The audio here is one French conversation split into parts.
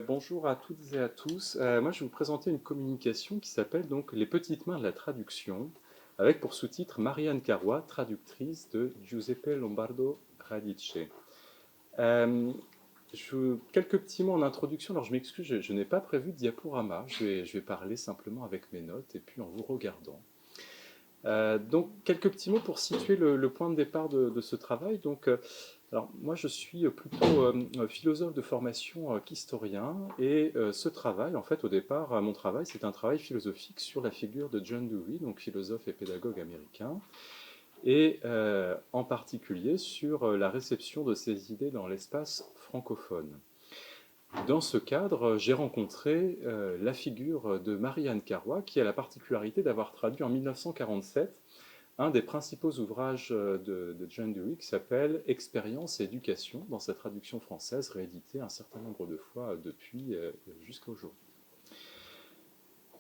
Bonjour à toutes et à tous. Moi, je vais vous présenter une communication qui s'appelle donc Les petites mains de la traduction, avec pour sous-titre Marianne Carrois, traductrice de Giuseppe Lombardo Radice. Euh, Quelques petits mots en introduction. Alors, je m'excuse, je n'ai pas prévu de diaporama. Je vais parler simplement avec mes notes et puis en vous regardant. Donc, quelques petits mots pour situer le point de départ de ce travail. Alors, moi, je suis plutôt philosophe de formation qu'historien, et ce travail, en fait, au départ, mon travail, c'est un travail philosophique sur la figure de John Dewey, donc philosophe et pédagogue américain, et en particulier sur la réception de ses idées dans l'espace francophone. Dans ce cadre, j'ai rencontré la figure de Marianne Carrois, qui a la particularité d'avoir traduit en 1947 un des principaux ouvrages de John Dewey qui s'appelle Expérience et éducation, dans sa traduction française, réédité un certain nombre de fois depuis jusqu'à aujourd'hui.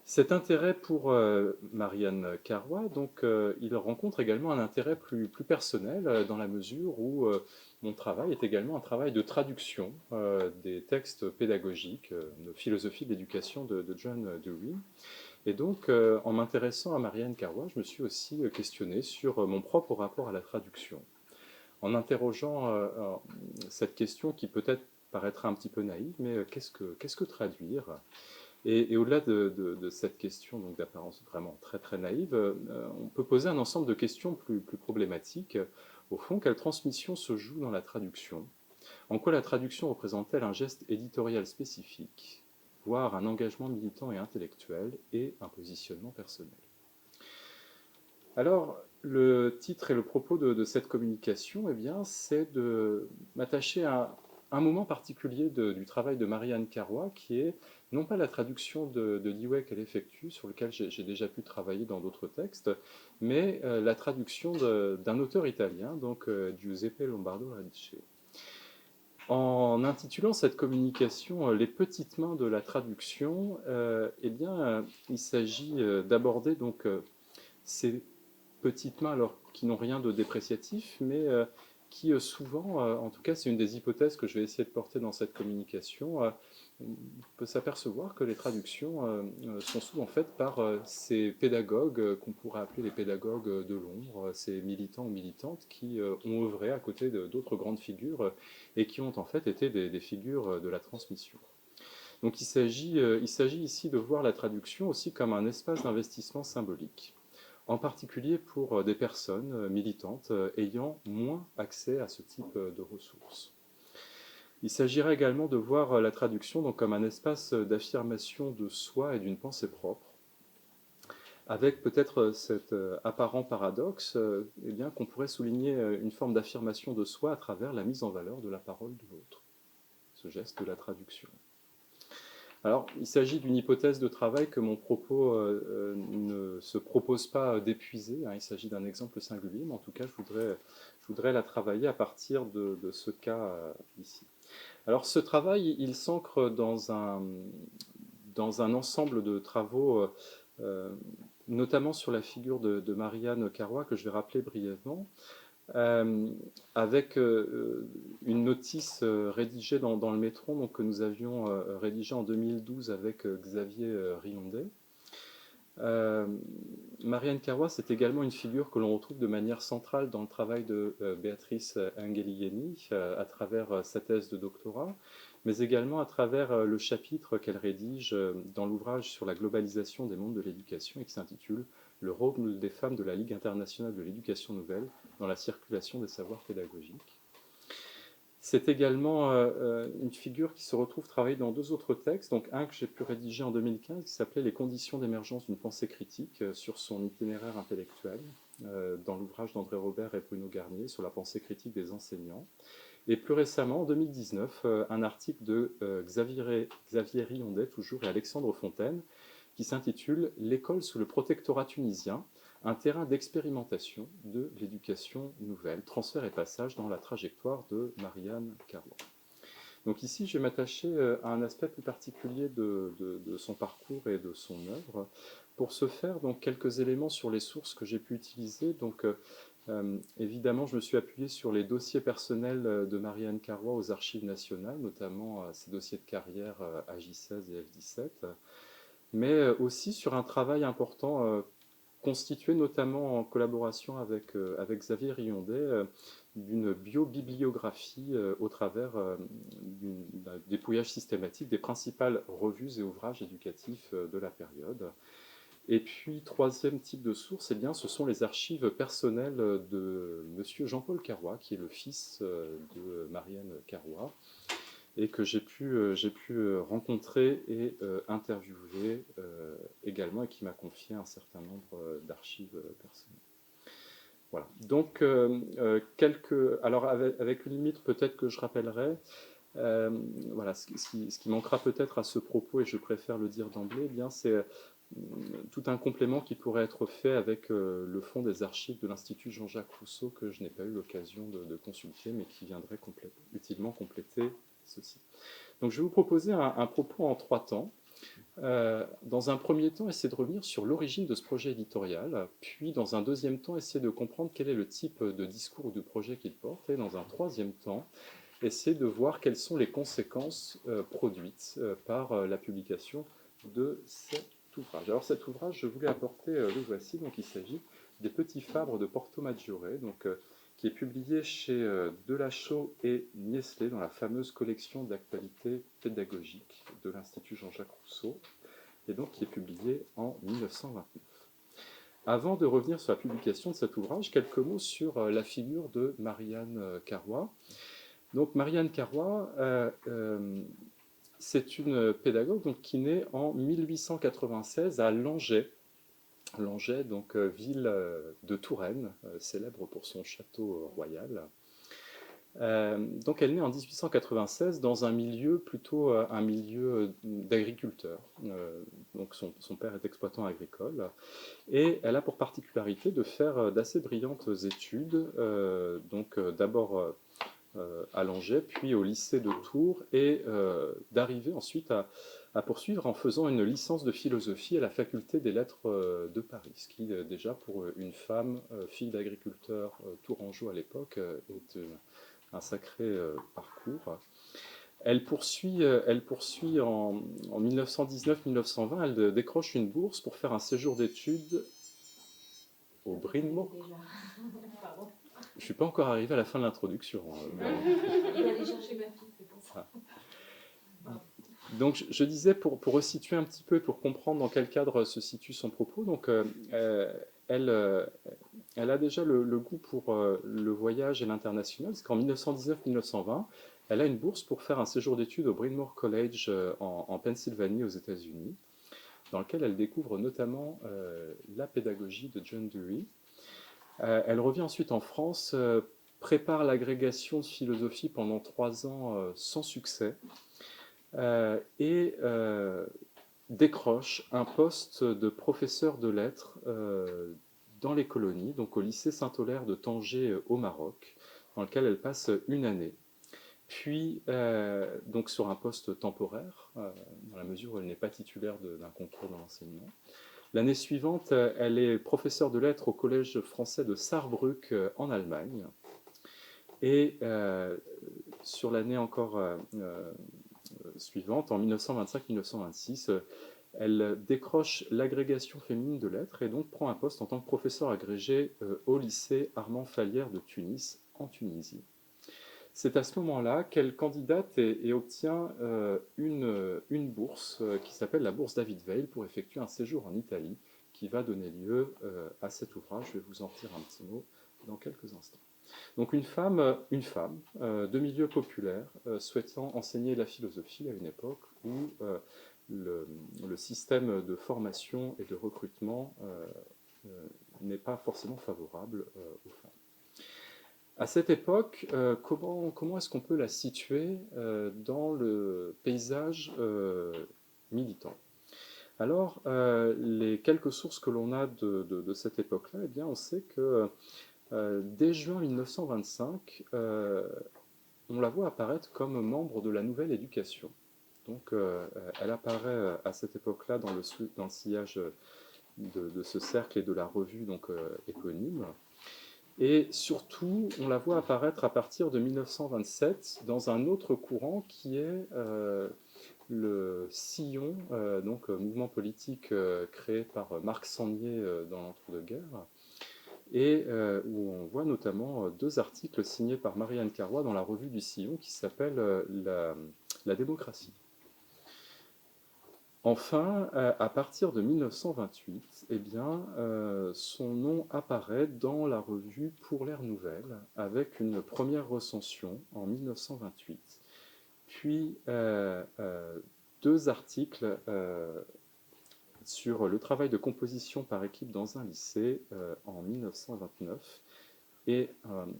Cet intérêt pour Marianne Carrois, il rencontre également un intérêt plus personnel dans la mesure où mon travail est également un travail de traduction des textes pédagogiques de philosophie de l'éducation de John Dewey. Et donc, en m'intéressant à Marianne Carrois, je me suis aussi questionné sur mon propre rapport à la traduction. En interrogeant cette question qui peut-être paraîtra un petit peu naïve, mais qu'est-ce que traduire? Et au-delà de cette question donc d'apparence vraiment très très naïve, on peut poser un ensemble de questions plus problématiques. Au fond, quelle transmission se joue dans la traduction? En quoi la traduction représente-t-elle un geste éditorial spécifique, voire un engagement militant et intellectuel, et un positionnement personnel? Alors, le titre et le propos de cette communication, eh bien, c'est de m'attacher à un moment particulier du travail de Marianne Carrois, qui est non pas la traduction de Dewey qu'elle effectue, sur lequel j'ai déjà pu travailler dans d'autres textes, mais la traduction d'un auteur italien, donc Giuseppe Lombardo Radice. En intitulant cette communication Les petites mains de la traduction, eh bien, il s'agit d'aborder ces petites mains, alors qui n'ont rien de dépréciatif, mais qui souvent, en tout cas c'est une des hypothèses que je vais essayer de porter dans cette communication, on peut s'apercevoir que les traductions sont souvent faites par ces pédagogues qu'on pourrait appeler les pédagogues de l'ombre, ces militants ou militantes qui ont œuvré à côté d'autres grandes figures et qui ont en fait été des figures de la transmission. Donc il s'agit ici de voir la traduction aussi comme un espace d'investissement symbolique, en particulier pour des personnes militantes ayant moins accès à ce type de ressources. Il s'agirait également de voir la traduction donc comme un espace d'affirmation de soi et d'une pensée propre, avec peut-être cet apparent paradoxe eh bien, qu'on pourrait souligner une forme d'affirmation de soi à travers la mise en valeur de la parole de l'autre, ce geste de la traduction. Alors, il s'agit d'une hypothèse de travail que mon propos ne se propose pas d'épuiser, hein, il s'agit d'un exemple singulier, mais en tout cas, je voudrais la travailler à partir de ce cas ici. Alors, ce travail, il s'ancre dans un ensemble de travaux, euh, notamment sur la figure de Marianne Carrois, que je vais rappeler brièvement, euh, avec une notice rédigée dans le Métron, donc, que nous avions rédigée en 2012 avec Xavier Riondet. Marianne Carrois, c'est également une figure que l'on retrouve de manière centrale dans le travail de Béatrice Angelieni à travers sa thèse de doctorat, mais également à travers le chapitre qu'elle rédige dans l'ouvrage sur la globalisation des mondes de l'éducation et qui s'intitule Le rôle des femmes de la Ligue internationale de l'éducation nouvelle dans la circulation des savoirs pédagogiques. C'est également une figure qui se retrouve travailler dans deux autres textes, donc un que j'ai pu rédiger en 2015 qui s'appelait Les conditions d'émergence d'une pensée critique sur son itinéraire intellectuel, dans l'ouvrage d'André Robert et Bruno Garnier sur la pensée critique des enseignants. Et plus récemment, en 2019, un article de Xavier Riondet, toujours, et Alexandre Fontaine, qui s'intitule L'école sous le protectorat tunisien, un terrain d'expérimentation de l'éducation nouvelle, transfert et passage dans la trajectoire de Marianne Carlois. Donc ici, je vais m'attacher à un aspect plus particulier de son parcours et de son œuvre. Pour ce faire, donc, quelques éléments sur les sources que j'ai pu utiliser. Donc, Évidemment, je me suis appuyé sur les dossiers personnels de Marianne Carrois aux Archives nationales, notamment ses dossiers de carrière à J16 et F17, mais aussi sur un travail important constitué notamment en collaboration avec Xavier Riondet d'une biobibliographie au travers d'un dépouillage systématique des principales revues et ouvrages éducatifs de la période. Et puis, troisième type de source, eh bien, ce sont les archives personnelles de monsieur Jean-Paul Carrois, qui est le fils de Marianne Carrois, et que j'ai pu rencontrer et interviewer également, et qui m'a confié un certain nombre d'archives personnelles. Voilà. Donc, alors avec une limite, peut-être que je rappellerai, voilà, ce qui manquera peut-être à ce propos, et je préfère le dire d'emblée, eh bien, c'est tout un complément qui pourrait être fait avec le fond des archives de l'Institut Jean-Jacques Rousseau que je n'ai pas eu l'occasion de consulter, mais qui viendrait utilement compléter ceci. Donc je vais vous proposer un propos en 3 temps. Dans un premier temps, essayer de revenir sur l'origine de ce projet éditorial, puis dans un deuxième temps, essayer de comprendre quel est le type de discours ou de projet qu'il porte, et dans un troisième temps, essayer de voir quelles sont les conséquences produites par la publication de cet ouvrage. Alors cet ouvrage, je voulais apporter, le voici, donc il s'agit des Petits Fabres de Porto Maggiore, donc, qui est publié chez Delachaux et Niestlé dans la fameuse collection d'actualités pédagogiques de l'Institut Jean-Jacques Rousseau, et donc qui est publié en 1929. Avant de revenir sur la publication de cet ouvrage, quelques mots sur la figure de Marianne Carrois. Donc Marianne Carrois, c'est une pédagogue donc, qui naît en 1896 à Langeais. Langeais, donc ville de Touraine, célèbre pour son château royal. Donc elle naît en 1896 dans un milieu plutôt un milieu d'agriculteurs. Donc son père est exploitant agricole et elle a pour particularité de faire d'assez brillantes études. Donc d'abord à Langeais, puis au lycée de Tours, et d'arriver ensuite à poursuivre en faisant une licence de philosophie à la faculté des lettres de Paris, ce qui déjà pour une femme, fille d'agriculteur tourangeau à l'époque, est un sacré parcours. Elle poursuit en 1919-1920, elle décroche une bourse pour faire un séjour d'études au Bryn Mawr. Je ne suis pas encore arrivé à la fin de l'introduction. Il va aller chercher ma fille, c'est pour ça. Donc je disais, pour resituer un petit peu et pour comprendre dans quel cadre se situe son propos, donc, elle a déjà le goût pour le voyage et l'international, parce qu'en 1919-1920, elle a une bourse pour faire un séjour d'études au Bryn Mawr College en Pennsylvanie aux États-Unis, dans lequel elle découvre notamment la pédagogie de John Dewey. Elle revient ensuite en France, prépare l'agrégation de philosophie pendant 3 ans sans succès, et décroche un poste de professeur de lettres dans les colonies, donc au lycée Saint-Aulaire de Tanger au Maroc, dans lequel elle passe une année. Puis, donc sur un poste temporaire, dans la mesure où elle n'est pas titulaire d'un concours dans l'enseignement. L'année suivante, elle est professeure de lettres au Collège français de Saarbrück en Allemagne. Et sur l'année encore suivante, en 1925-1926, elle décroche l'agrégation féminine de lettres et donc prend un poste en tant que professeur agrégé au lycée Armand Fallières de Tunis, en Tunisie. C'est à ce moment-là qu'elle candidate et obtient une bourse qui s'appelle la bourse David Weil pour effectuer un séjour en Italie qui va donner lieu à cet ouvrage. Je vais vous en dire un petit mot dans quelques instants. Donc une femme de milieu populaire souhaitant enseigner la philosophie à une époque où le système de formation et de recrutement n'est pas forcément favorable aux femmes. À cette époque, comment est-ce qu'on peut la situer dans le paysage militant? Alors, les quelques sources que l'on a de cette époque-là, eh bien, on sait que dès juin 1925, on la voit apparaître comme membre de la Nouvelle Éducation. Donc, elle apparaît à cette époque-là dans le sillage de ce cercle et de la revue donc, éponyme. Et surtout, on la voit apparaître à partir de 1927 dans un autre courant qui est le Sillon, mouvement politique créé par Marc Sangnier dans l'entre-deux-guerres, et où on voit notamment deux articles signés par Marianne Carrois dans la revue du Sillon qui s'appelle la démocratie. Enfin, à partir de 1928, eh bien, son nom apparaît dans la revue Pour l'Ère Nouvelle, avec une première recension en 1928, puis deux articles sur le travail de composition par équipe dans un lycée en 1929, et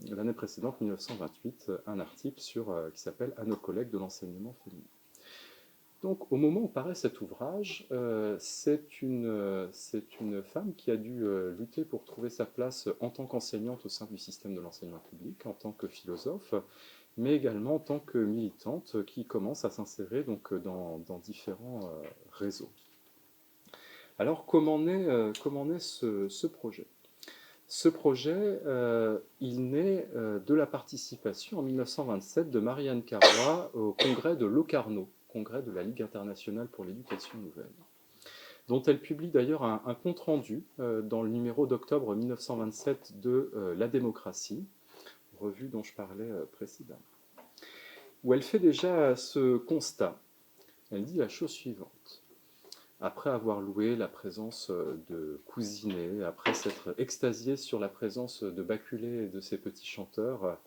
l'année précédente, 1928, un article qui s'appelle « À nos collègues de l'enseignement féminin ». Donc, au moment où paraît cet ouvrage, c'est une femme qui a dû lutter pour trouver sa place en tant qu'enseignante au sein du système de l'enseignement public, en tant que philosophe, mais également en tant que militante qui commence à s'insérer donc dans différents réseaux. Alors, comment naît ce projet ? Ce projet, il naît de la participation en 1927 de Marianne Carrois au congrès de Locarno, congrès de la Ligue internationale pour l'éducation nouvelle, dont elle publie d'ailleurs un compte-rendu dans le numéro d'octobre 1927 de La démocratie, revue dont je parlais précédemment, où elle fait déjà ce constat. Elle dit la chose suivante. Après avoir loué la présence de Cousinet, après s'être extasié sur la présence de Baculé et de ses petits chanteurs,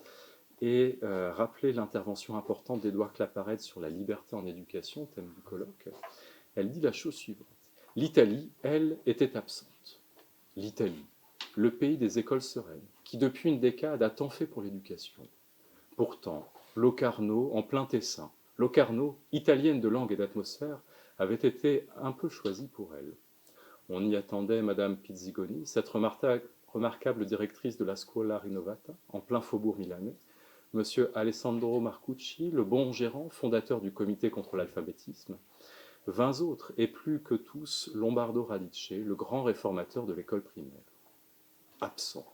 et rappelé l'intervention importante d'Édouard Claparède sur la liberté en éducation, thème du colloque, elle dit la chose suivante. L'Italie, elle, était absente. L'Italie, le pays des écoles sereines, qui depuis une décade a tant fait pour l'éducation. Pourtant, Locarno, en plein Tessin, Locarno, italienne de langue et d'atmosphère, avait été un peu choisie pour elle. On y attendait Madame Pizzigoni, cette remarquable directrice de la Scuola Rinnovata, en plein faubourg milanais, Monsieur Alessandro Marcucci, le bon gérant, fondateur du comité contre l'alphabétisme, 20 autres, et plus que tous, Lombardo Radice, le grand réformateur de l'école primaire. Absent.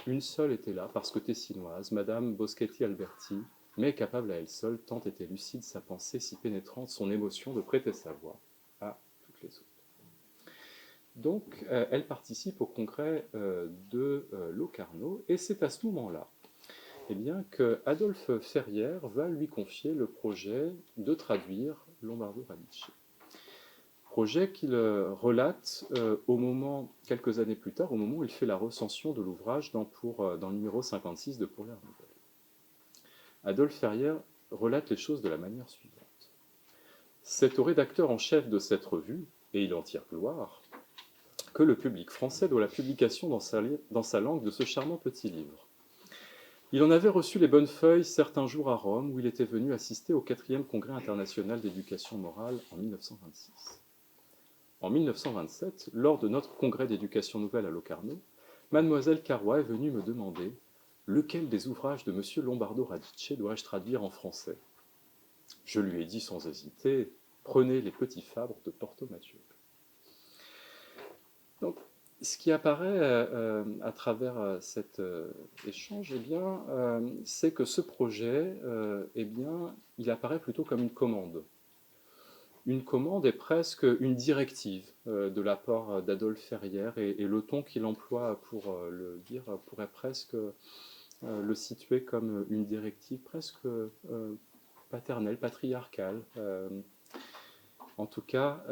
Une seule était là, parce que tessinoise, Madame Boschetti Alberti, mais capable à elle seule, tant était lucide sa pensée, si pénétrante son émotion, de prêter sa voix à toutes les autres. Donc, elle participe au congrès de Locarno, et c'est à ce moment-là eh bien, que Adolphe Ferrière va lui confier le projet de traduire Lombardo Radice. Projet qu'il relate quelques années plus tard, au moment où il fait la recension de l'ouvrage dans le numéro 56 de Pour l'Ère Nouvelle. Adolphe Ferrière relate les choses de la manière suivante. C'est au rédacteur en chef de cette revue, et il en tire gloire, que le public français doit la publication dans sa langue de ce charmant petit livre. Il en avait reçu les bonnes feuilles certains jours à Rome, où il était venu assister au 4e Congrès international d'éducation morale en 1926. En 1927, lors de notre congrès d'éducation nouvelle à Locarno, mademoiselle Carrois est venue me demander lequel des ouvrages de monsieur Lombardo Radice dois-je traduire en français. Je lui ai dit sans hésiter, prenez les petits fabres de Porto Mathieu. Donc, ce qui apparaît à travers cet échange, eh bien, c'est que ce projet, eh bien, il apparaît plutôt comme une commande. Une commande est presque une directive de la part d'Adolphe Ferrière, et le ton qu'il emploie pour le dire pourrait presque le situer comme une directive presque paternelle, patriarcale. En tout cas,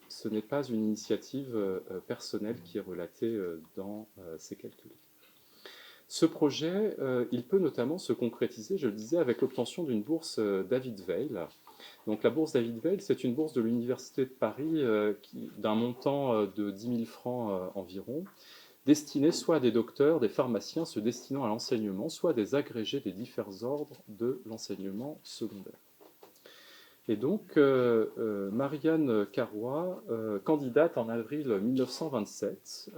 ce n'est pas une initiative personnelle qui est relatée dans ces quelques livres. Ce projet, il peut notamment se concrétiser, je le disais, avec l'obtention d'une bourse David Veil. Donc la bourse David Veil, c'est une bourse de l'Université de Paris d'un montant de 10 000 francs environ, destinée soit à des docteurs, des pharmaciens se destinant à l'enseignement, soit à des agrégés des divers ordres de l'enseignement secondaire. Et donc, Marianne Carrois, candidate en avril 1927,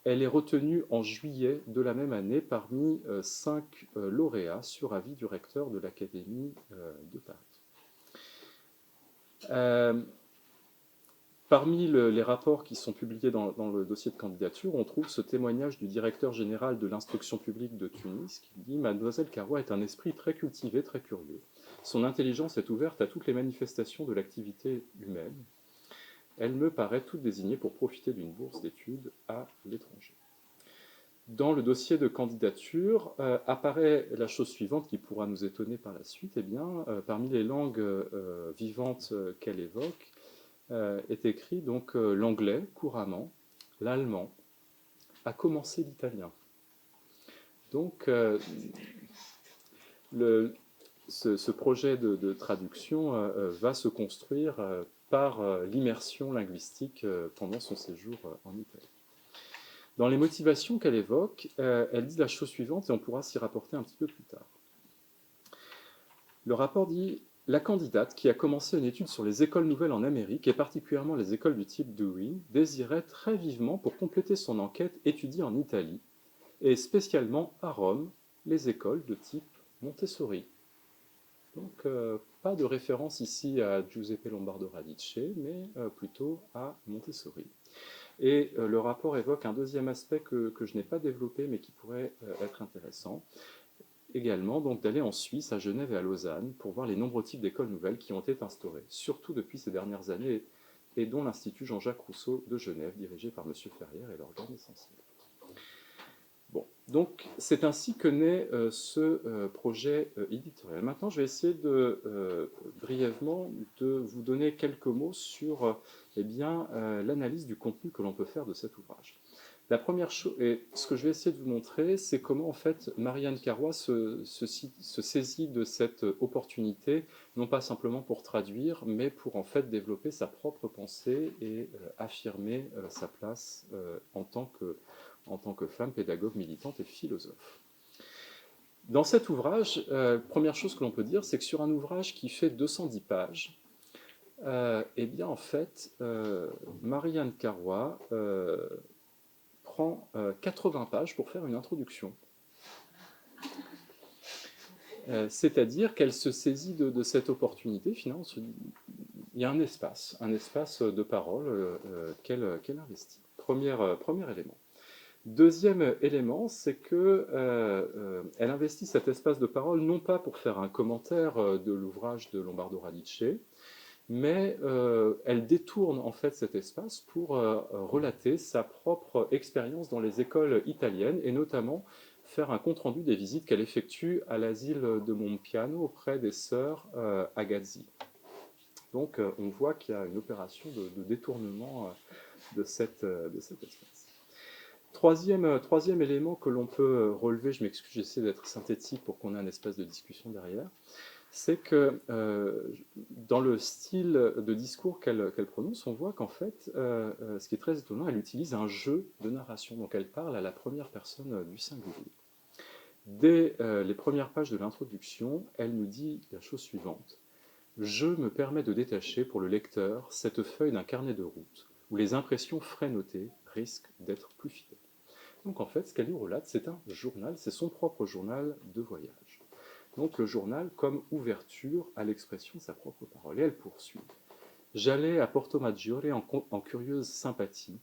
elle est retenue en juillet de la même année parmi 5 lauréats sur avis du recteur de l'Académie de Paris. Parmi les rapports qui sont publiés dans le dossier de candidature, on trouve ce témoignage du directeur général de l'instruction publique de Tunis qui dit « Mademoiselle Carrois est un esprit très cultivé, très curieux. Son intelligence est ouverte à toutes les manifestations de l'activité humaine. Elle me paraît toute désignée pour profiter d'une bourse d'études à l'étranger. » Dans le dossier de candidature apparaît la chose suivante qui pourra nous étonner par la suite. Eh bien, parmi les langues vivantes qu'elle évoque, est écrit donc l'anglais couramment, l'allemand, à commencer l'italien. Donc, ce projet de traduction va se construire par l'immersion linguistique pendant son séjour en Italie. Dans les motivations qu'elle évoque, elle dit la chose suivante, et on pourra s'y rapporter un petit peu plus tard. Le rapport dit « La candidate, qui a commencé une étude sur les écoles nouvelles en Amérique, et particulièrement les écoles du type Dewey, désirait très vivement, pour compléter son enquête, étudier en Italie, et spécialement à Rome, les écoles de type Montessori. » Donc, pas de référence ici à Giuseppe Lombardo Radice, mais plutôt à Montessori. Et le rapport évoque un deuxième aspect que je n'ai pas développé, mais qui pourrait être intéressant. Également, donc, d'aller en Suisse, à Genève et à Lausanne, pour voir les nombreux types d'écoles nouvelles qui ont été instaurées, surtout depuis ces dernières années, et dont l'Institut Jean-Jacques Rousseau de Genève, dirigé par M. Ferrière, est l'organe essentiel. Bon, donc c'est ainsi que naît ce projet éditorial. Maintenant, je vais essayer brièvement de vous donner quelques mots sur l'analyse du contenu que l'on peut faire de cet ouvrage. La première chose, et ce que je vais essayer de vous montrer, c'est comment en fait Marianne Carrois se saisit de cette opportunité, non pas simplement pour traduire, mais pour en fait développer sa propre pensée et affirmer sa place en tant que femme pédagogue militante et philosophe. Dans cet ouvrage, première chose que l'on peut dire, c'est que sur un ouvrage qui fait 210 pages, eh bien en fait, Marianne Carrois prend 80 pages pour faire une introduction. C'est-à-dire qu'elle se saisit de cette opportunité, finalement, il y a un espace de parole qu'elle investit. Premier élément. Deuxième élément, c'est qu'elle investit cet espace de parole non pas pour faire un commentaire de l'ouvrage de Lombardo Radice, mais elle détourne en fait cet espace pour relater sa propre expérience dans les écoles italiennes et notamment faire un compte-rendu des visites qu'elle effectue à l'asile de Monpiano auprès des sœurs Agazzi. Donc on voit qu'il y a une opération de détournement de cet espace. Troisième élément que l'on peut relever, je m'excuse, j'essaie d'être synthétique pour qu'on ait un espace de discussion derrière, c'est que dans le style de discours qu'elle prononce, on voit qu'en fait, ce qui est très étonnant, elle utilise un jeu de narration. Donc elle parle à la première personne du singulier. Dès les premières pages de l'introduction, elle nous dit la chose suivante. « Je me permets de détacher pour le lecteur cette feuille d'un carnet de route où les impressions frais-notées risquent d'être plus fidèles. » Donc en fait, ce qu'elle nous relate, c'est un journal, c'est son propre journal de voyage. Donc le journal comme ouverture à l'expression de sa propre parole. Et elle poursuit. « J'allais à Porto Maggiore en curieuse sympathie,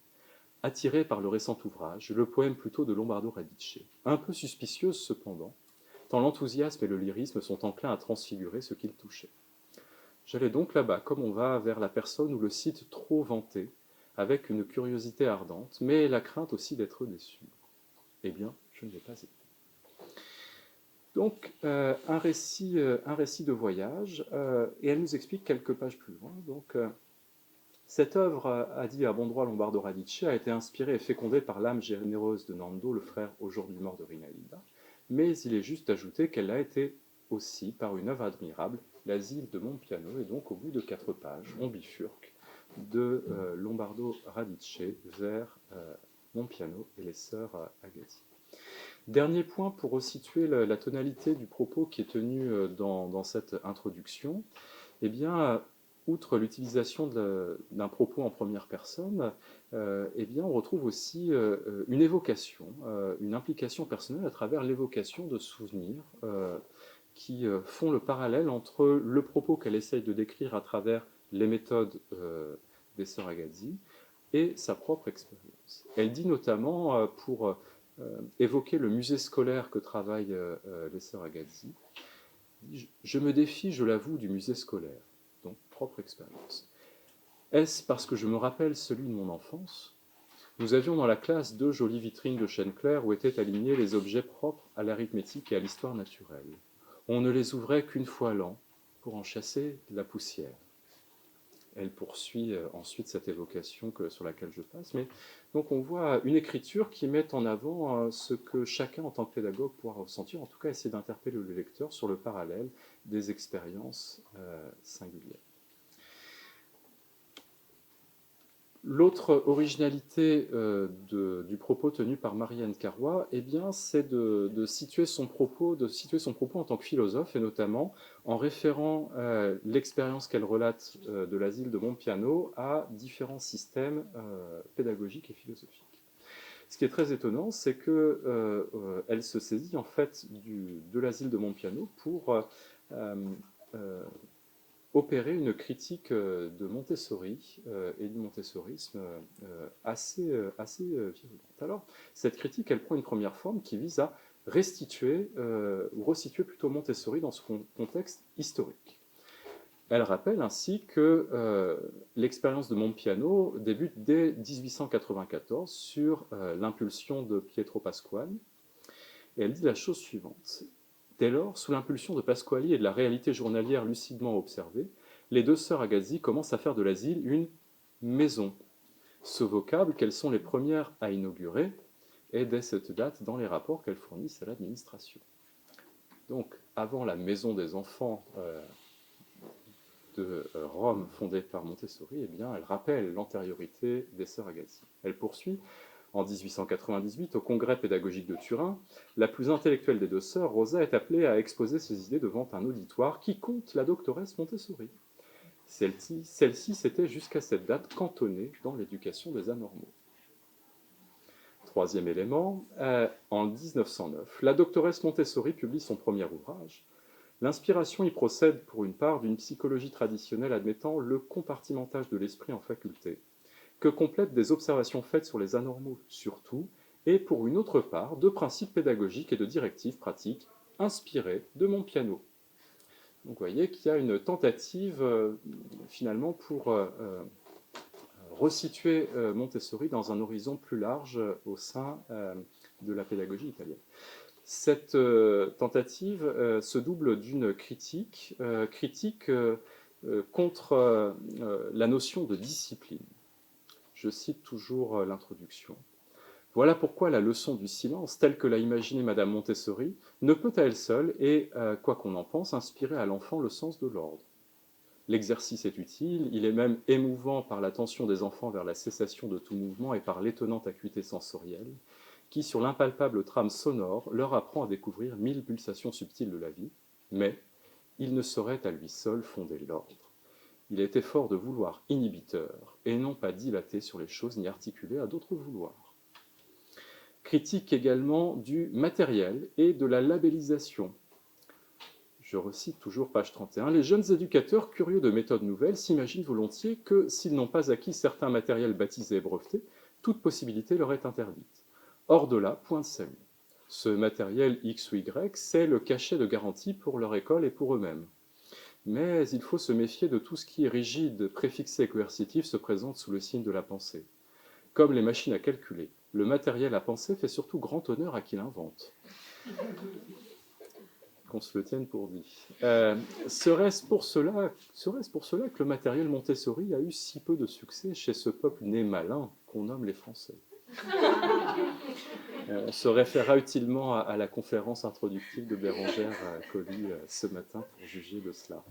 attirée par le récent ouvrage, le poème plutôt de Lombardo Radice, un peu suspicieuse cependant, tant l'enthousiasme et le lyrisme sont enclins à transfigurer ce qu'il touchait. J'allais donc là-bas, comme on va vers la personne ou le site trop vanté, avec une curiosité ardente, mais la crainte aussi d'être déçu. Eh bien, je ne l'ai pas été. » Donc, un récit de voyage, et elle nous explique quelques pages plus loin. Donc, cette œuvre, a dit à bon droit Lombardo Radice, a été inspirée et fécondée par l'âme généreuse de Nando, le frère aujourd'hui mort de Rinalda, mais il est juste d'ajouter qu'elle a été aussi par une œuvre admirable, l'asile de Monpiano, et donc au bout de 4 pages, on bifurque de Lombardo Radice vers Monpiano et les sœurs Agazzi. Dernier point pour resituer la tonalité du propos qui est tenu dans cette introduction, eh bien, outre l'utilisation d'un propos en première personne, eh bien, on retrouve aussi une évocation, une implication personnelle à travers l'évocation de souvenirs qui font le parallèle entre le propos qu'elle essaye de décrire à travers les méthodes des sœurs Agassiz et sa propre expérience. Elle dit notamment, pour évoquer le musée scolaire que travaillent les sœurs Agassiz, je me défie, je l'avoue, du musée scolaire, donc propre expérience. Est-ce parce que je me rappelle celui de mon enfance? Nous avions dans la classe 2 jolies vitrines de chêne clair où étaient alignés les objets propres à l'arithmétique et à l'histoire naturelle. On ne les ouvrait qu'une fois l'an pour en chasser la poussière. Elle poursuit ensuite cette évocation sur laquelle je passe. Mais donc on voit une écriture qui met en avant ce que chacun en tant que pédagogue pourra ressentir, en tout cas essayer d'interpeller le lecteur sur le parallèle des expériences singulières. L'autre originalité du propos tenu par Marie-Anne Carrois, eh bien, c'est de situer son propos en tant que philosophe, et notamment en référant l'expérience qu'elle relate de l'asile de Monpiano à différents systèmes pédagogiques et philosophiques. Ce qui est très étonnant, c'est qu'elle se saisit en fait de l'asile de Monpiano pour opérer une critique de Montessori et du montessorisme assez virulente. Alors, cette critique, elle prend une première forme qui vise à restituer, ou resituer plutôt Montessori dans son contexte historique. Elle rappelle ainsi que l'expérience de Monpiano débute dès 1894 sur l'impulsion de Pietro Pasquali, et elle dit la chose suivante. Dès lors, sous l'impulsion de Pasquali et de la réalité journalière lucidement observée, les deux sœurs Agassiz commencent à faire de l'asile une maison. Ce vocable qu'elles sont les premières à inaugurer est dès cette date dans les rapports qu'elles fournissent à l'administration. Donc, avant la maison des enfants de Rome fondée par Montessori, eh bien, elle rappelle l'antériorité des sœurs Agassiz. Elle poursuit. En 1898, au congrès pédagogique de Turin, la plus intellectuelle des deux sœurs, Rosa, est appelée à exposer ses idées devant un auditoire qui compte la doctoresse Montessori. Celle-ci s'était jusqu'à cette date cantonnée dans l'éducation des anormaux. Troisième élément, en 1909, la doctoresse Montessori publie son premier ouvrage. L'inspiration y procède pour une part d'une psychologie traditionnelle admettant le compartimentage de l'esprit en facultés, que complètent des observations faites sur les anormaux surtout, et pour une autre part, de principes pédagogiques et de directives pratiques inspirées de Monpiano. Donc vous voyez qu'il y a une tentative finalement pour resituer Montessori dans un horizon plus large au sein de la pédagogie italienne. Cette tentative se double d'une critique contre la notion de discipline. Je cite toujours l'introduction. Voilà pourquoi la leçon du silence, telle que l'a imaginée Madame Montessori, ne peut à elle seule, et quoi qu'on en pense, inspirer à l'enfant le sens de l'ordre. L'exercice est utile, il est même émouvant par l'attention des enfants vers la cessation de tout mouvement et par l'étonnante acuité sensorielle, qui, sur l'impalpable trame sonore, leur apprend à découvrir 1000 pulsations subtiles de la vie, mais il ne saurait à lui seul fonder l'ordre. Il est effort de vouloir inhibiteur, et non pas dilaté sur les choses ni articulé à d'autres vouloirs. Critique également du matériel et de la labellisation. Je recite toujours page 31. Les jeunes éducateurs, curieux de méthodes nouvelles, s'imaginent volontiers que, s'ils n'ont pas acquis certains matériels baptisés et brevetés, toute possibilité leur est interdite. Hors de là, point de salut. Ce matériel X ou Y, c'est le cachet de garantie pour leur école et pour eux-mêmes. Mais il faut se méfier de tout ce qui est rigide, préfixé et coercitif se présente sous le signe de la pensée. Comme les machines à calculer, le matériel à penser fait surtout grand honneur à qui l'invente. Qu'on se le tienne pour dit. Serait-ce pour cela que le matériel Montessori a eu si peu de succès chez ce peuple né malin qu'on nomme les Français? On se référera utilement à la conférence introductive de Bérengère Colli ce matin pour juger de cela.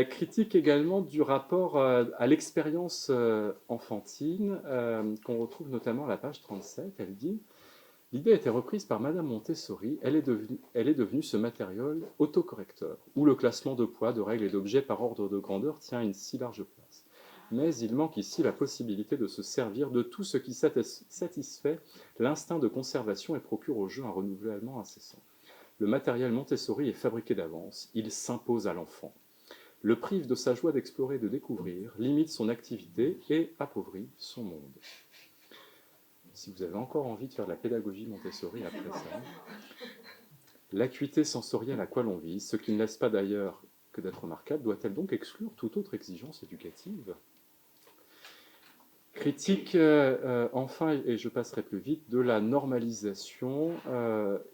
Critique également du rapport à l'expérience enfantine qu'on retrouve notamment à la page 37. Elle dit « L'idée a été reprise par Madame Montessori, elle est devenue ce matériel autocorrecteur, où le classement de poids, de règles et d'objets par ordre de grandeur tient une si large place. Mais il manque ici la possibilité de se servir de tout ce qui satisfait l'instinct de conservation et procure au jeu un renouvellement incessant. Le matériel Montessori est fabriqué d'avance, il s'impose à l'enfant. le prive de sa joie d'explorer et de découvrir, limite son activité et appauvrit son monde. Si vous avez encore envie de faire de la pédagogie Montessori après ça, l'acuité sensorielle à quoi l'on vise, ce qui ne laisse pas d'ailleurs que d'être remarquable, doit-elle donc exclure toute autre exigence éducative ? Critique, enfin, et je passerai plus vite, de la normalisation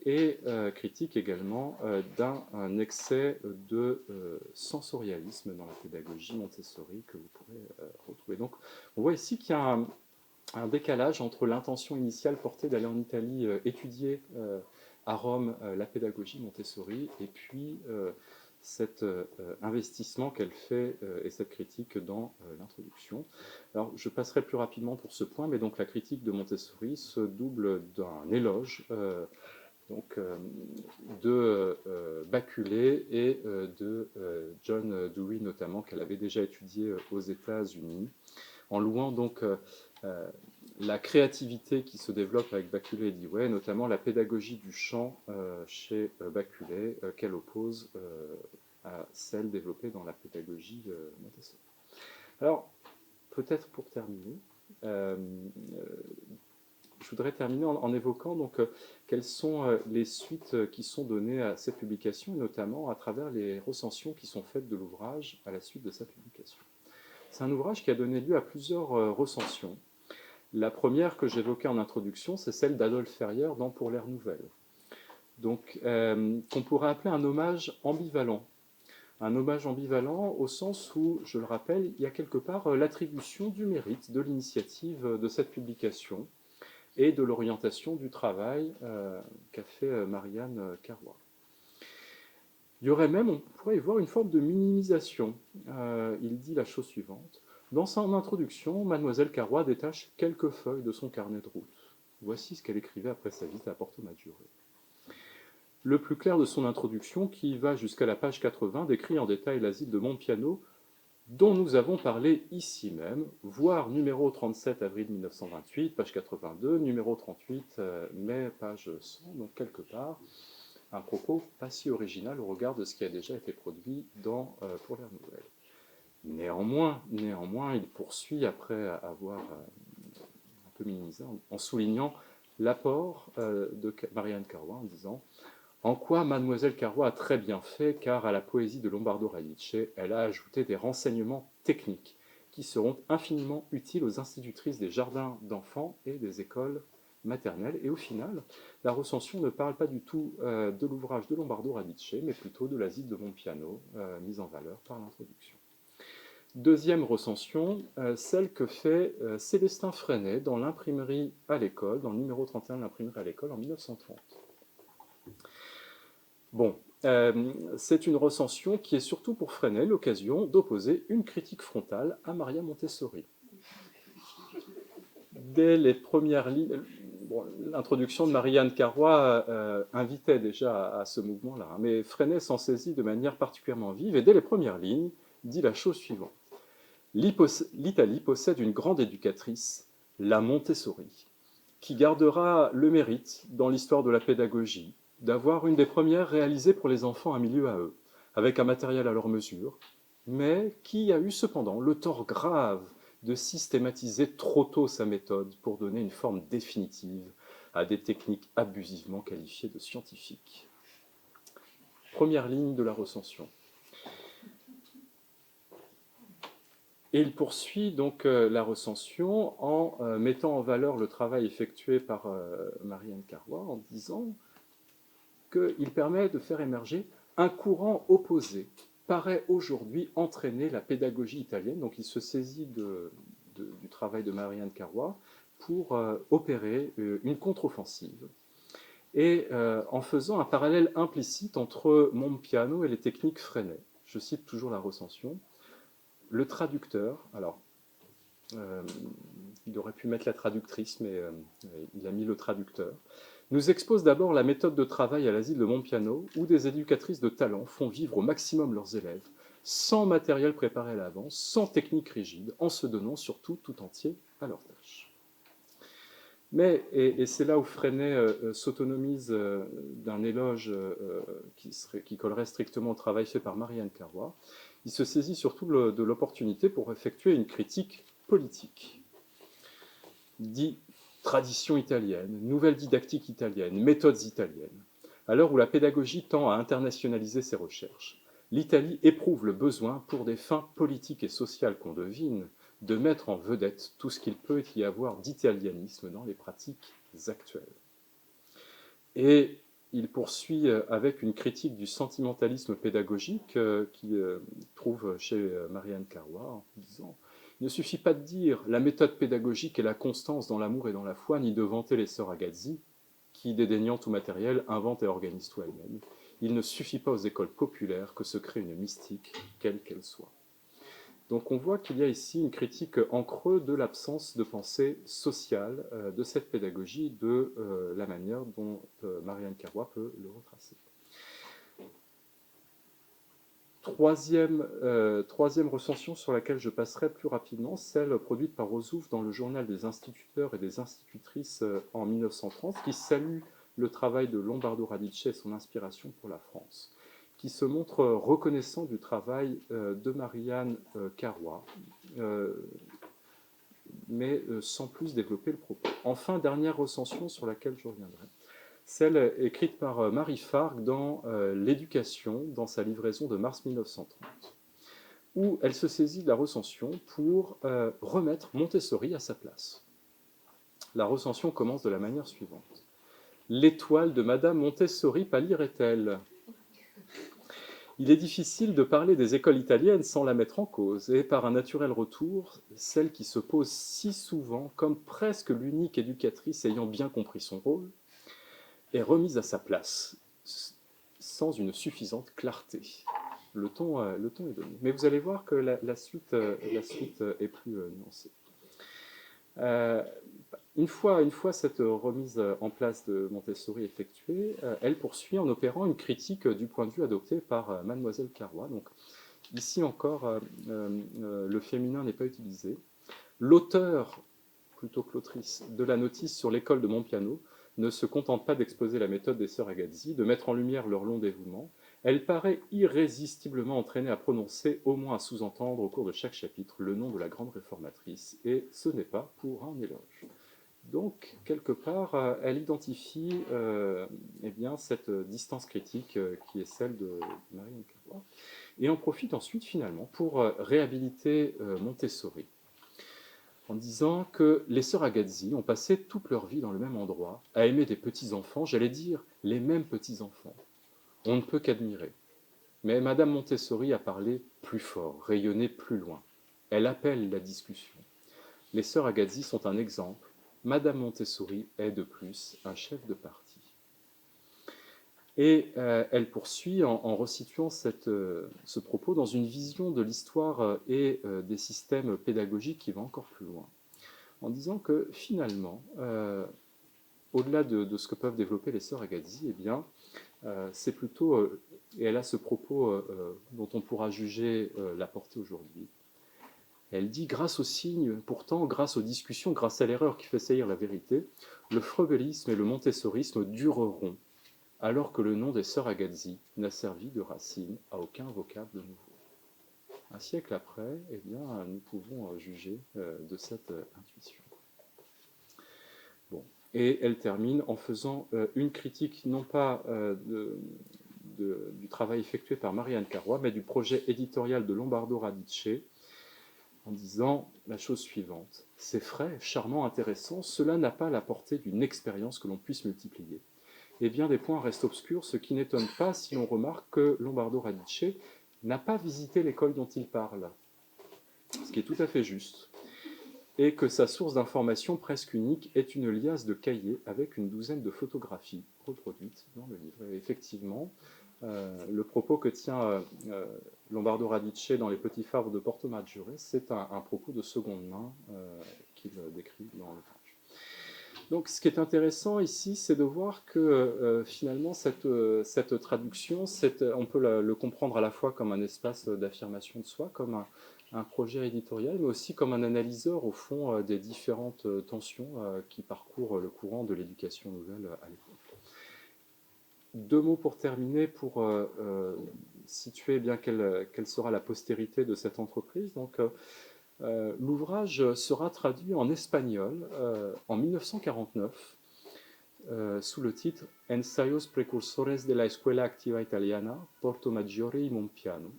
et critique également d'un excès de sensorialisme dans la pédagogie Montessori que vous pourrez retrouver. Donc, on voit ici qu'il y a un décalage entre l'intention initiale portée d'aller en Italie étudier à Rome la pédagogie Montessori et puis cet investissement qu'elle fait et cette critique dans l'introduction. Alors, je passerai plus rapidement pour ce point, mais donc la critique de Montessori se double d'un éloge de Baculé et de John Dewey notamment, qu'elle avait déjà étudié aux États-Unis, en louant donc la créativité qui se développe avec Baculé et Dewey, notamment la pédagogie du chant chez Baculé, qu'elle oppose à celle développée dans la pédagogie Montessori. Alors, peut-être pour terminer, je voudrais terminer en évoquant donc quelles sont les suites qui sont données à cette publication, et notamment à travers les recensions qui sont faites de l'ouvrage à la suite de sa publication. C'est un ouvrage qui a donné lieu à plusieurs recensions. La première que j'évoquais en introduction, c'est celle d'Adolphe Ferrière dans Pour l'ère nouvelle, donc qu'on pourrait appeler un hommage ambivalent. Un hommage ambivalent au sens où, je le rappelle, il y a quelque part l'attribution du mérite de l'initiative de cette publication et de l'orientation du travail qu'a fait Marianne Carrois. Il y aurait même, on pourrait y voir une forme de minimisation. Il dit la chose suivante. Dans son introduction, Mademoiselle Carrois détache quelques feuilles de son carnet de route. Voici ce qu'elle écrivait après sa visite à Porto Maggiore. Le plus clair de son introduction, qui va jusqu'à la page 80, décrit en détail l'asile de Monpiano, dont nous avons parlé ici même, voire numéro 37, avril 1928, page 82, numéro 38, mai, page 100, donc quelque part, un propos pas si original au regard de ce qui a déjà été produit dans Pour l'ère nouvelle. Néanmoins, il poursuit, après avoir un peu minimisé, en soulignant l'apport de Marianne Carrois en disant « En quoi Mademoiselle Carrois a très bien fait, car à la poésie de Lombardo Radice, elle a ajouté des renseignements techniques qui seront infiniment utiles aux institutrices des jardins d'enfants et des écoles maternelles. » Et au final, la recension ne parle pas du tout de l'ouvrage de Lombardo Radice, mais plutôt de l'asile de Monpiano, mise en valeur par l'introduction. Deuxième recension, celle que fait Célestin Freinet dans l'imprimerie à l'école, dans le numéro 31 de l'imprimerie à l'école en 1930. Bon, c'est une recension qui est surtout pour Freinet l'occasion d'opposer une critique frontale à Maria Montessori. Dès les premières lignes, l'introduction de Marianne Carrois invitait déjà à ce mouvement-là, mais Freinet s'en saisit de manière particulièrement vive et dès les premières lignes dit la chose suivante. L'Italie possède une grande éducatrice, la Montessori, qui gardera le mérite dans l'histoire de la pédagogie d'avoir une des premières réalisées pour les enfants un milieu à eux, avec un matériel à leur mesure, mais qui a eu cependant le tort grave de systématiser trop tôt sa méthode pour donner une forme définitive à des techniques abusivement qualifiées de scientifiques. Première ligne de la recension. Et il poursuit donc la recension en mettant en valeur le travail effectué par Marianne Carrois en disant qu'il permet de faire émerger un courant opposé, paraît aujourd'hui entraîner la pédagogie italienne. Donc il se saisit du travail de Marianne Carrois pour opérer une contre-offensive. Et en faisant un parallèle implicite entre Monpiano et les techniques Freinet. Je cite toujours la recension. Le traducteur, alors, il aurait pu mettre la traductrice, mais il a mis le traducteur, nous expose d'abord la méthode de travail à l'asile de Monpiano, où des éducatrices de talent font vivre au maximum leurs élèves, sans matériel préparé à l'avance, sans technique rigide, en se donnant surtout tout entier à leur tâche. Et c'est là où Freinet s'autonomise d'un éloge qui collerait strictement au travail fait par Marianne Carrois. Il se saisit surtout de l'opportunité pour effectuer une critique politique. Il dit tradition italienne, nouvelle didactique italienne, méthodes italiennes. À l'heure où la pédagogie tend à internationaliser ses recherches, l'Italie éprouve le besoin, pour des fins politiques et sociales qu'on devine, de mettre en vedette tout ce qu'il peut y avoir d'italianisme dans les pratiques actuelles. Et il poursuit avec une critique du sentimentalisme pédagogique qu'il trouve chez Marianne Carrois, en disant « Il ne suffit pas de dire la méthode pédagogique et la constance dans l'amour et dans la foi, ni de vanter les sœurs Agazzi, qui, dédaignant tout matériel, inventent et organisent tout elles-mêmes. Il ne suffit pas aux écoles populaires que se crée une mystique, quelle qu'elle soit. » Donc on voit qu'il y a ici une critique en creux de l'absence de pensée sociale de cette pédagogie, de la manière dont Marianne Carrois peut le retracer. Troisième recension sur laquelle je passerai plus rapidement, celle produite par Ozouf dans le journal des instituteurs et des institutrices en 1930, qui salue le travail de Lombardo Radice et son inspiration pour la France, qui se montre reconnaissant du travail de Marianne Carrois, mais sans plus développer le propos. Enfin, dernière recension sur laquelle je reviendrai, celle écrite par Marie Fargue dans L'éducation, dans sa livraison de mars 1930, où elle se saisit de la recension pour remettre Montessori à sa place. La recension commence de la manière suivante. « L'étoile de Madame Montessori pâlirait-elle ? Il est difficile de parler des écoles italiennes sans la mettre en cause, et par un naturel retour, celle qui se pose si souvent comme presque l'unique éducatrice ayant bien compris son rôle, est remise à sa place, sans une suffisante clarté. » Le ton est donné. Mais vous allez voir que la suite est plus nuancée. Une fois cette remise en place de Montessori effectuée, elle poursuit en opérant une critique du point de vue adopté par Mademoiselle Carrois. Donc, ici encore, le féminin n'est pas utilisé. L'auteur, plutôt que l'autrice, de la notice sur l'école de Monpiano ne se contente pas d'exposer la méthode des sœurs Agazzi, de mettre en lumière leur long dévouement. Elle paraît irrésistiblement entraînée à prononcer, au moins à sous-entendre au cours de chaque chapitre, le nom de la grande réformatrice, et ce n'est pas pour un éloge. Donc, quelque part, elle identifie eh bien, cette distance critique qui est celle de Marianne Carrois, et en profite ensuite, finalement, pour réhabiliter Montessori, en disant que les sœurs Agazzi ont passé toute leur vie dans le même endroit, à aimer des petits-enfants, j'allais dire les mêmes petits-enfants. On ne peut qu'admirer. Mais Madame Montessori a parlé plus fort, rayonné plus loin. Elle appelle la discussion. Les sœurs Agazzi sont un exemple. Madame Montessori est de plus un chef de parti. Et elle poursuit en resituant ce propos dans une vision de l'histoire et des systèmes pédagogiques qui va encore plus loin, en disant que finalement, au-delà de ce que peuvent développer les sœurs Agazzi, eh bien, c'est plutôt, et elle a ce propos dont on pourra juger la portée aujourd'hui. Elle dit, grâce aux signes, pourtant, grâce aux discussions, grâce à l'erreur qui fait saillir la vérité, le freubelisme et le montessorisme dureront, alors que le nom des sœurs Agazzi n'a servi de racine à aucun vocable nouveau. Un siècle après, eh bien, nous pouvons juger de cette intuition. Bon. Et elle termine en faisant une critique, non pas du travail effectué par Marianne Carrois, mais du projet éditorial de Lombardo Radice, en disant la chose suivante. C'est frais, charmant, intéressant, cela n'a pas la portée d'une expérience que l'on puisse multiplier. Et bien des points restent obscurs, ce qui n'étonne pas si l'on remarque que Lombardo Radice n'a pas visité l'école dont il parle, ce qui est tout à fait juste, et que sa source d'information presque unique est une liasse de cahiers avec une douzaine de photographies reproduites dans le livre. Et effectivement, le propos que tient Lombardo Radice dans Les Petits Favres de Porto Maggiore, c'est un propos de seconde main qu'il décrit dans l'ouvrage. Donc, ce qui est intéressant ici, c'est de voir que finalement, cette traduction, on peut le comprendre à la fois comme un espace d'affirmation de soi, comme un projet éditorial, mais aussi comme un analyseur, au fond, des différentes tensions qui parcourent le courant de l'éducation nouvelle à l'époque. Deux mots pour terminer, pour situer bien quelle sera la postérité de cette entreprise. Donc, l'ouvrage sera traduit en espagnol en 1949 sous le titre Ensayos precursores de la Escuela Activa Italiana, Porto Maggiore y Monpiano,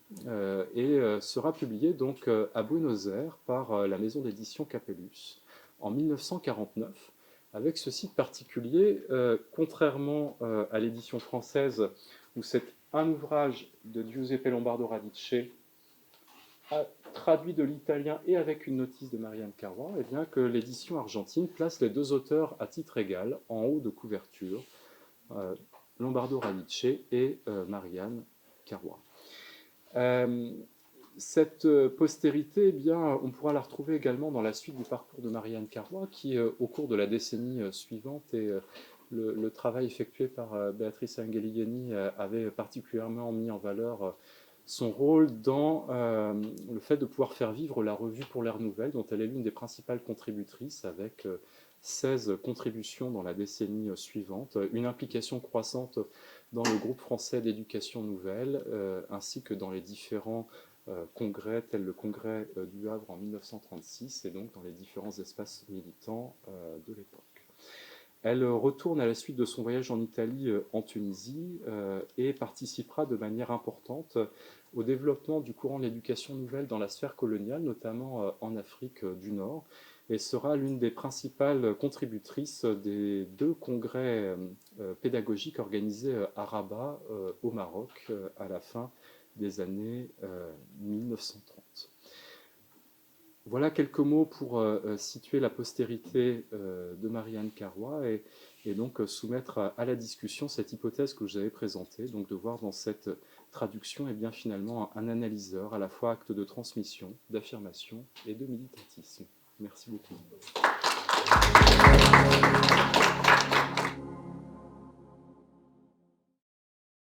et sera publié donc à Buenos Aires par la maison d'édition Capellus en 1949, avec ce site particulier, contrairement à l'édition française, où c'est un ouvrage de Giuseppe Lombardo Radice, traduit de l'italien et avec une notice de Marianne Carrois, et bien que l'édition argentine place les deux auteurs à titre égal en haut de couverture, Lombardo Radice et Marianne Carrois. Cette postérité, eh bien, on pourra la retrouver également dans la suite du parcours de Marianne Carrois, qui, au cours de la décennie suivante, et le travail effectué par Beatrice Angeligeni avait particulièrement mis en valeur son rôle dans le fait de pouvoir faire vivre la revue pour l'ère nouvelle, dont elle est l'une des principales contributrices, avec 16 contributions dans la décennie suivante, une implication croissante dans le groupe français d'éducation nouvelle, ainsi que dans les différents congrès, tels le congrès du Havre en 1936, et donc dans les différents espaces militants de l'époque. Elle retourne à la suite de son voyage en Italie, en Tunisie, et participera de manière importante au développement du courant de l'éducation nouvelle dans la sphère coloniale, notamment en Afrique du Nord, et sera l'une des principales contributrices des deux congrès pédagogiques organisés à Rabat, au Maroc, à la fin des années 1930. Voilà quelques mots pour situer la postérité de Marianne Carrois et donc soumettre à la discussion cette hypothèse que je vous avais présentée, donc de voir dans cette traduction bien finalement un analyseur, à la fois acte de transmission, d'affirmation et de militantisme.